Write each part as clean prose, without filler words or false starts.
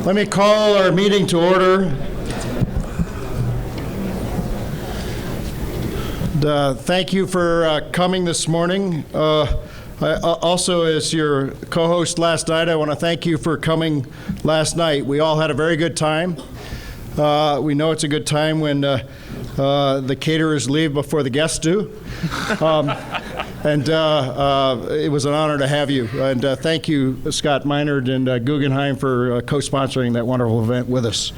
Let me call our meeting to order. Thank you for coming this morning. Also, as your co-host last night, I want to thank you for coming last night. We all had a very good time. We know it's a good time when the caterers leave before the guests do. And it was an honor to have you. And thank you, Scott Meinert and Guggenheim, for co-sponsoring that wonderful event with us.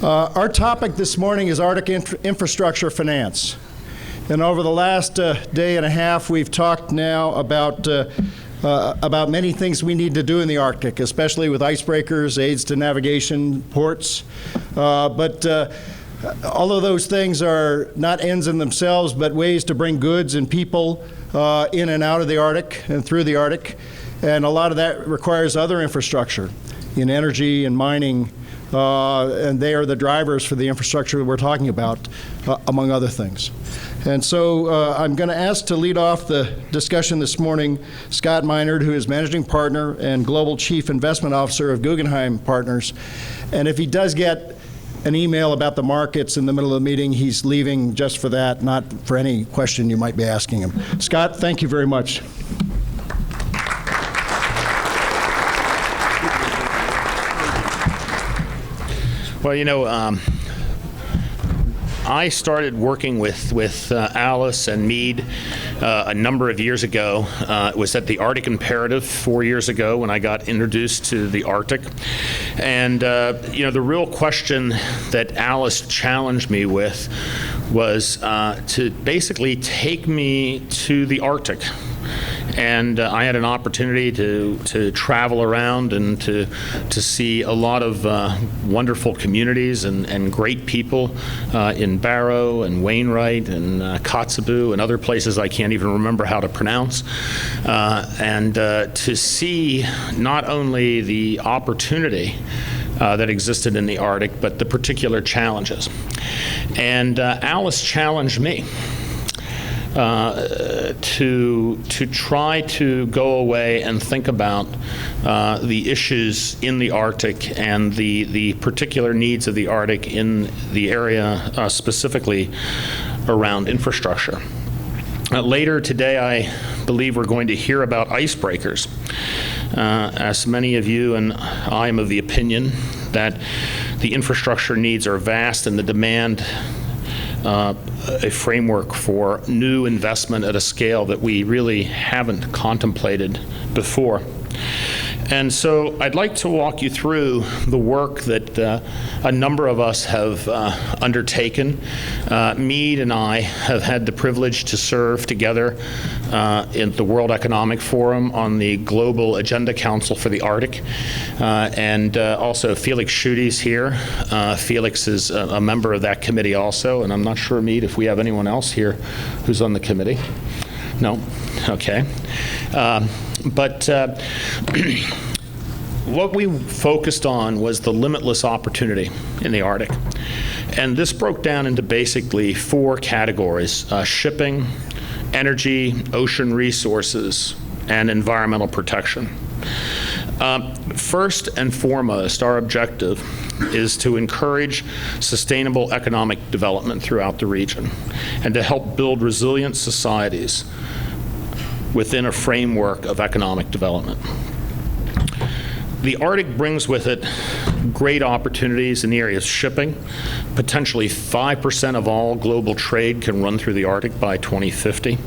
Our topic this morning is Arctic infrastructure finance. And over the last day and a half, we've talked now about many things we need to do in the Arctic, especially with icebreakers, aids to navigation, ports. But all of those things are not ends in themselves, but ways to bring goods and people in and out of the Arctic and through the Arctic. And a lot of that requires other infrastructure in energy and mining, and they are the drivers for the infrastructure that we're talking about, among other things. And so I'm going to ask to lead off the discussion this morning Scott Meinert, who is Managing Partner and Global Chief Investment Officer of Guggenheim Partners. And if he does get an email about the markets in the middle of the meeting, he's leaving just for that, not for any question you might be asking him. Scott, thank you very much. Well, you know, I started working with Alice and Meade a number of years ago. It was at the Arctic Imperative 4 years ago when I got introduced to the Arctic. And, you know, the real question that Alice challenged me with was to basically take me to the Arctic. And I had an opportunity to travel around and to see a lot of wonderful communities and great people in Barrow and Wainwright and Kotzebue and other places I can't even remember how to pronounce. And to see not only the opportunity that existed in the Arctic, but the particular challenges. And Alice challenged me to try to go away and think about the issues in the Arctic and the particular needs of the Arctic in the area specifically around infrastructure. Later today, I believe we're going to hear about icebreakers. As many of you and I am of the opinion that the infrastructure needs are vast and the demand a framework for new investment at a scale that we really haven't contemplated before. And so I'd like to walk you through the work that a number of us have undertaken. Meade and I have had the privilege to serve together in the World Economic Forum on the Global Agenda Council for the Arctic. And also Felix Schuete's here. Felix is a member of that committee also, and I'm not sure, Meade, if we have anyone else here who's on the committee. No? Okay. But what we focused on was the limitless opportunity in the Arctic. And this broke down into basically four categories: shipping, energy, ocean resources, and environmental protection. First and foremost, our objective is to encourage sustainable economic development throughout the region and to help build resilient societies within a framework of economic development. The Arctic brings with it great opportunities in the area of shipping. Potentially 5% of all global trade can run through the Arctic by 2050.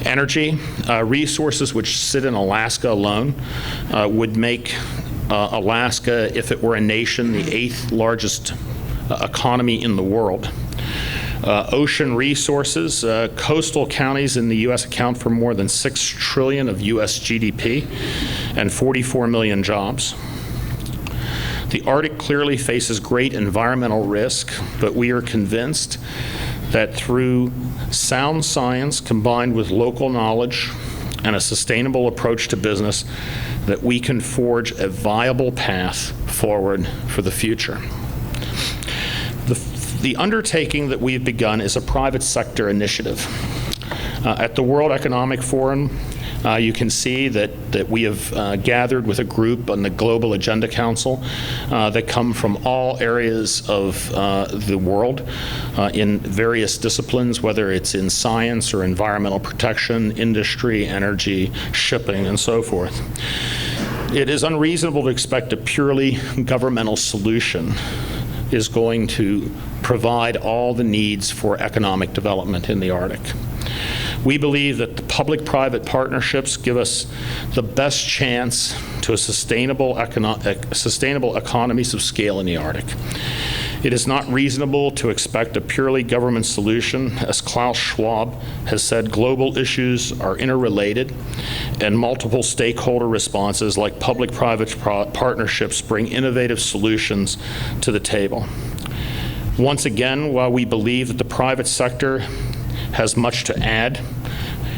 Energy, resources which sit in Alaska alone would make Alaska, if it were a nation, the 8th largest economy in the world. Ocean resources, coastal counties in the U.S. account for more than $6 trillion of U.S. GDP and 44 million jobs. The Arctic clearly faces great environmental risk, but we are convinced that through sound science combined with local knowledge and a sustainable approach to business, that we can forge a viable path forward for the future. The undertaking that we've begun is a private sector initiative. At the World Economic Forum, You can see that we have gathered with a group on the Global Agenda Council that come from all areas of the world in various disciplines, whether it's in science or environmental protection, industry, energy, shipping, and so forth. It is unreasonable to expect a purely governmental solution is going to provide all the needs for economic development in the Arctic. We believe that the public-private partnerships give us the best chance to a sustainable economies of scale in the Arctic. It is not reasonable to expect a purely government solution. As Klaus Schwab has said, global issues are interrelated, and multiple stakeholder responses like public-private partnerships bring innovative solutions to the table. Once again, while we believe that the private sector has much to add,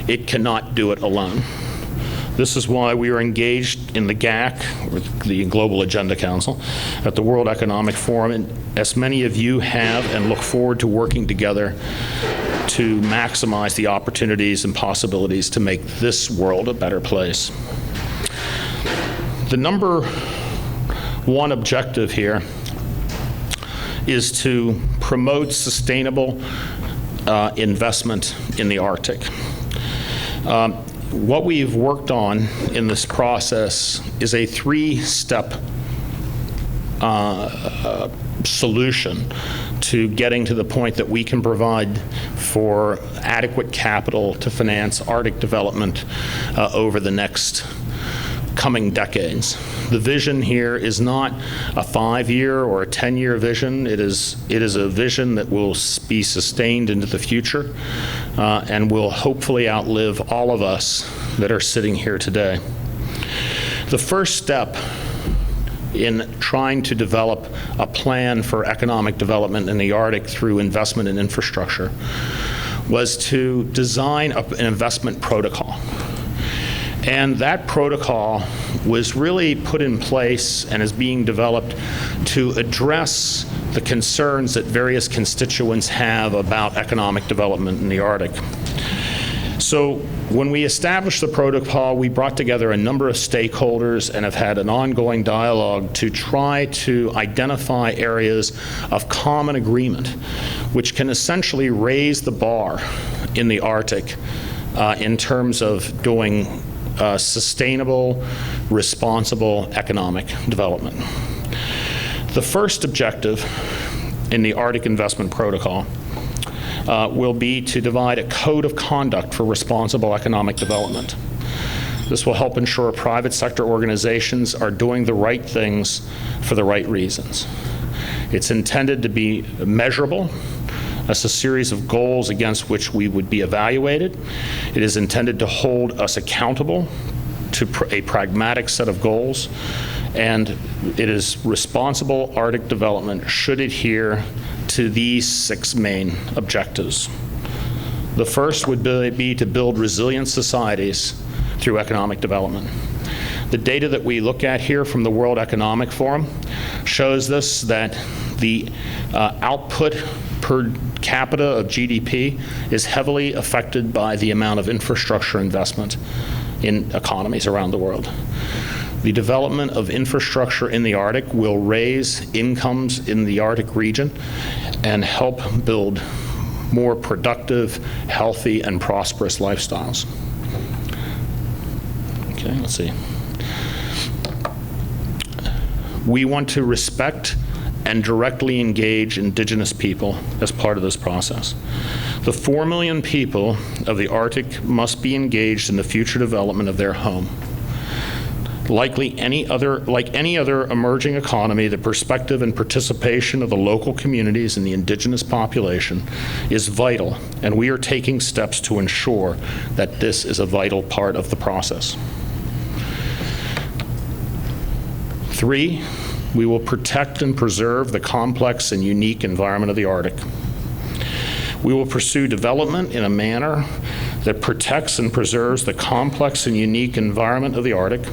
it cannot do it alone. This is why we are engaged in the GAC, or the Global Agenda Council, at the World Economic Forum, and as many of you have, and look forward to working together to maximize the opportunities and possibilities to make this world a better place. The number one objective here is to promote sustainable investment in the Arctic. What we've worked on in this process is a three-step solution to getting to the point that we can provide for adequate capital to finance Arctic development over the next coming decades. The vision here is not a 5-year or a 10-year vision. It is a vision that will be sustained into the future and will hopefully outlive all of us that are sitting here today. The first step in trying to develop a plan for economic development in the Arctic through investment in infrastructure was to design an investment protocol. And that protocol was really put in place and is being developed to address the concerns that various constituents have about economic development in the Arctic. So when we established the protocol, we brought together a number of stakeholders and have had an ongoing dialogue to try to identify areas of common agreement, which can essentially raise the bar in the Arctic in terms of doing sustainable, responsible economic development. The first objective in the Arctic Investment Protocol will be to divide a code of conduct for responsible economic development. This will help ensure private sector organizations are doing the right things for the right reasons. It's intended to be measurable as a series of goals against which we would be evaluated. It is intended to hold us accountable to a pragmatic set of goals, and it is responsible Arctic development should adhere to these 6 main objectives. The first would be to build resilient societies through economic development. The data that we look at here from the World Economic Forum shows us that the output per capita of GDP is heavily affected by the amount of infrastructure investment in economies around the world. The development of infrastructure in the Arctic will raise incomes in the Arctic region and help build more productive, healthy, and prosperous lifestyles. Okay, let's see. We want to respect and directly engage Indigenous people as part of this process. The 4 million people of the Arctic must be engaged in the future development of their home. Like any other emerging economy, the perspective and participation of the local communities and the Indigenous population is vital, and we are taking steps to ensure that this is a vital part of the process. 3, we will protect and preserve the complex and unique environment of the Arctic. We will pursue development in a manner that protects and preserves the complex and unique environment of the Arctic.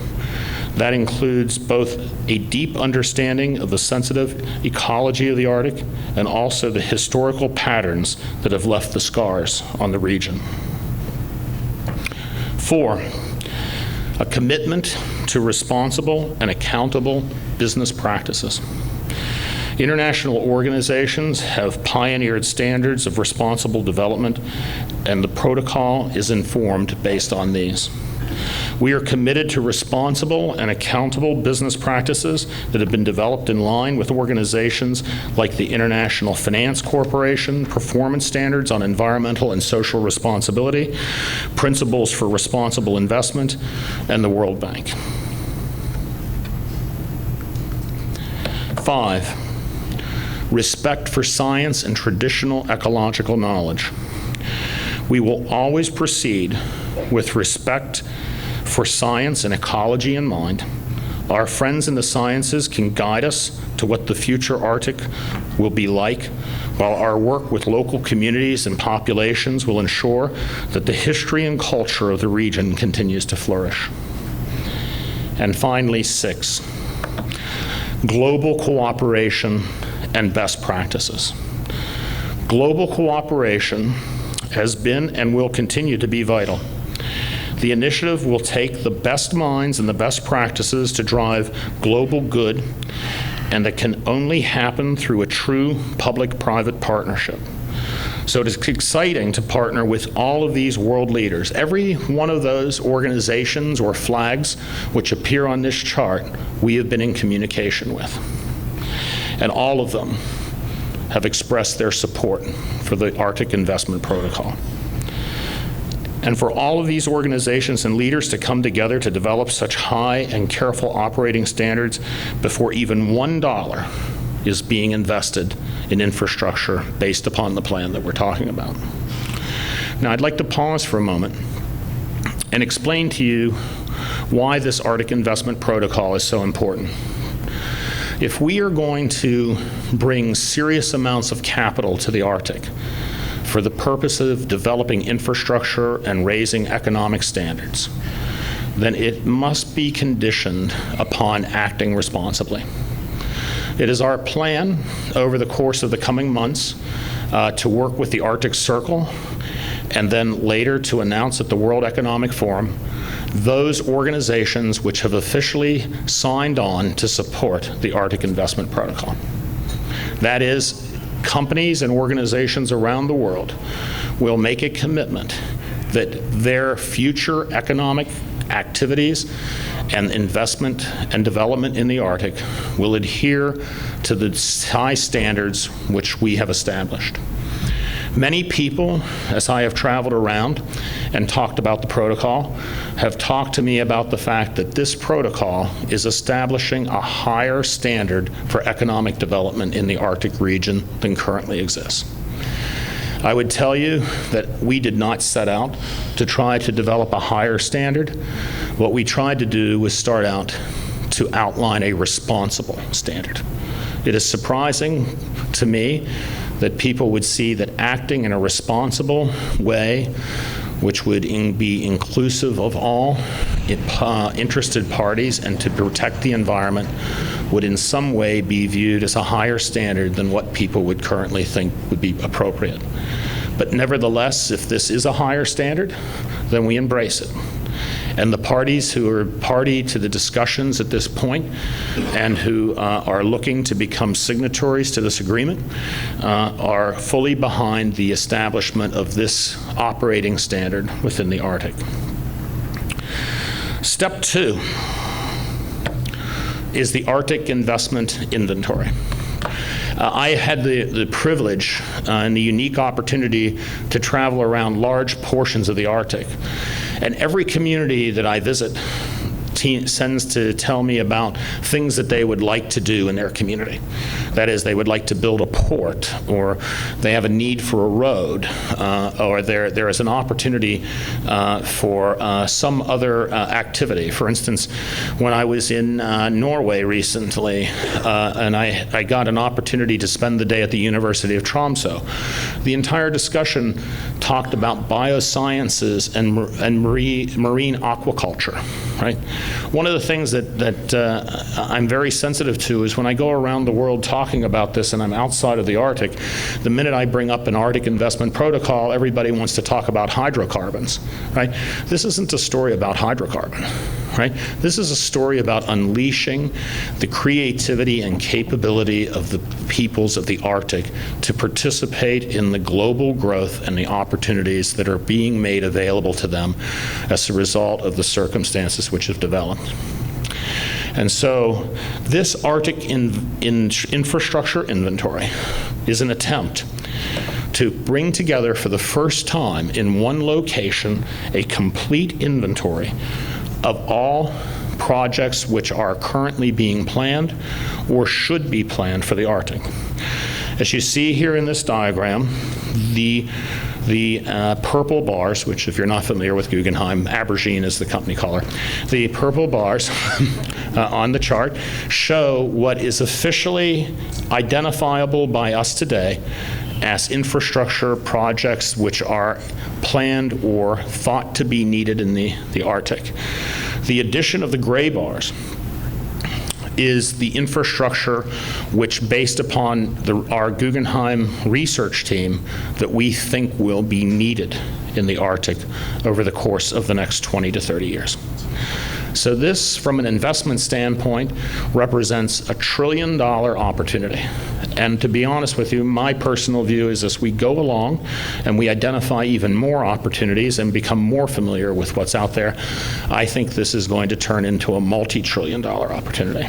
That includes both a deep understanding of the sensitive ecology of the Arctic and also the historical patterns that have left the scars on the region. 4, a commitment to responsible and accountable business practices. International organizations have pioneered standards of responsible development, and the protocol is informed based on these. We are committed to responsible and accountable business practices that have been developed in line with organizations like the International Finance Corporation, performance standards on environmental and social responsibility, principles for responsible investment, and the World Bank. 5, respect for science and traditional ecological knowledge. We will always proceed with respect for science and ecology in mind. Our friends in the sciences can guide us to what the future Arctic will be like, while our work with local communities and populations will ensure that the history and culture of the region continues to flourish. And finally, 6, global cooperation and best practices. Global cooperation has been and will continue to be vital. The initiative will take the best minds and the best practices to drive global good, and that can only happen through a true public-private partnership. So it is exciting to partner with all of these world leaders. Every one of those organizations or flags which appear on this chart, we have been in communication with. And all of them have expressed their support for the Arctic Investment Protocol. And for all of these organizations and leaders to come together to develop such high and careful operating standards before even $1 is being invested in infrastructure based upon the plan that we're talking about. Now, I'd like to pause for a moment and explain to you why this Arctic Investment Protocol is so important. If we are going to bring serious amounts of capital to the Arctic for the purpose of developing infrastructure and raising economic standards, then it must be conditioned upon acting responsibly. It is our plan over the course of the coming months to work with the Arctic Circle, and then later to announce at the World Economic Forum those organizations which have officially signed on to support the Arctic Investment Protocol. That is, companies and organizations around the world will make a commitment that their future economic activities and investment and development in the Arctic will adhere to the high standards which we have established. Many people, as I have traveled around and talked about the protocol, have talked to me about the fact that this protocol is establishing a higher standard for economic development in the Arctic region than currently exists. I would tell you that we did not set out to try to develop a higher standard. What we tried to do was start out to outline a responsible standard. It is surprising to me that people would see that acting in a responsible way, which would be inclusive of all interested parties and to protect the environment, would in some way be viewed as a higher standard than what people would currently think would be appropriate. But nevertheless, if this is a higher standard, then we embrace it. And the parties who are party to the discussions at this point and who are looking to become signatories to this agreement are fully behind the establishment of this operating standard within the Arctic. Step 2 is the Arctic Investment Inventory. I had the privilege and the unique opportunity to travel around large portions of the Arctic. And every community that I visit sends to tell me about things that they would like to do in their community. That is, they would like to build a port, or they have a need for a road, or there is an opportunity for some other activity. For instance, when I was in Norway recently, and I got an opportunity to spend the day at the University of Tromsø, the entire discussion talked about biosciences and marine aquaculture, right? One of the things that I'm very sensitive to is when I go around the world talking about this and I'm outside of the Arctic, the minute I bring up an Arctic Investment Protocol, everybody wants to talk about hydrocarbons, right? This isn't a story about hydrocarbon, right? This is a story about unleashing the creativity and capability of the peoples of the Arctic to participate in the global growth and the opportunities that are being made available to them as a result of the circumstances which have developed. And so this Arctic infrastructure inventory is an attempt to bring together for the first time in one location a complete inventory of all projects which are currently being planned or should be planned for the Arctic. As you see here in this diagram, the purple bars, which if you're not familiar with Guggenheim, Abergine is the company color, the purple bars on the chart show what is officially identifiable by us today as infrastructure projects which are planned or thought to be needed in the Arctic. The addition of the gray bars is the infrastructure which, based upon our Guggenheim research team, that we think will be needed in the Arctic over the course of the next 20 to 30 years. So this, from an investment standpoint, represents $1 trillion opportunity. And to be honest with you, my personal view is as we go along and we identify even more opportunities and become more familiar with what's out there, I think this is going to turn into a multi-trillion-dollar opportunity.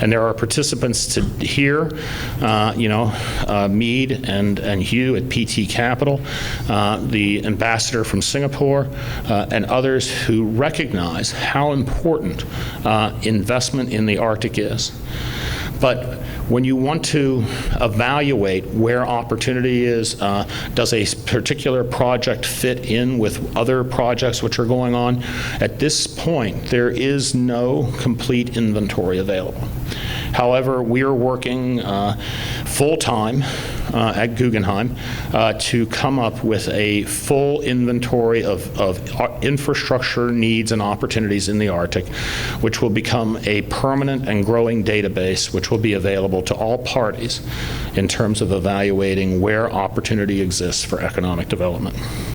And there are participants here, Mead and Hugh at PT Capital, the ambassador from Singapore, and others who recognize how important investment in the Arctic is. But when you want to evaluate where opportunity is, does a particular project fit in with other projects which are going on? At this point, there is no complete inventory available. However, we are working full-time at Guggenheim to come up with a full inventory of infrastructure needs and opportunities in the Arctic, which will become a permanent and growing database which will be available to all parties in terms of evaluating where opportunity exists for economic development.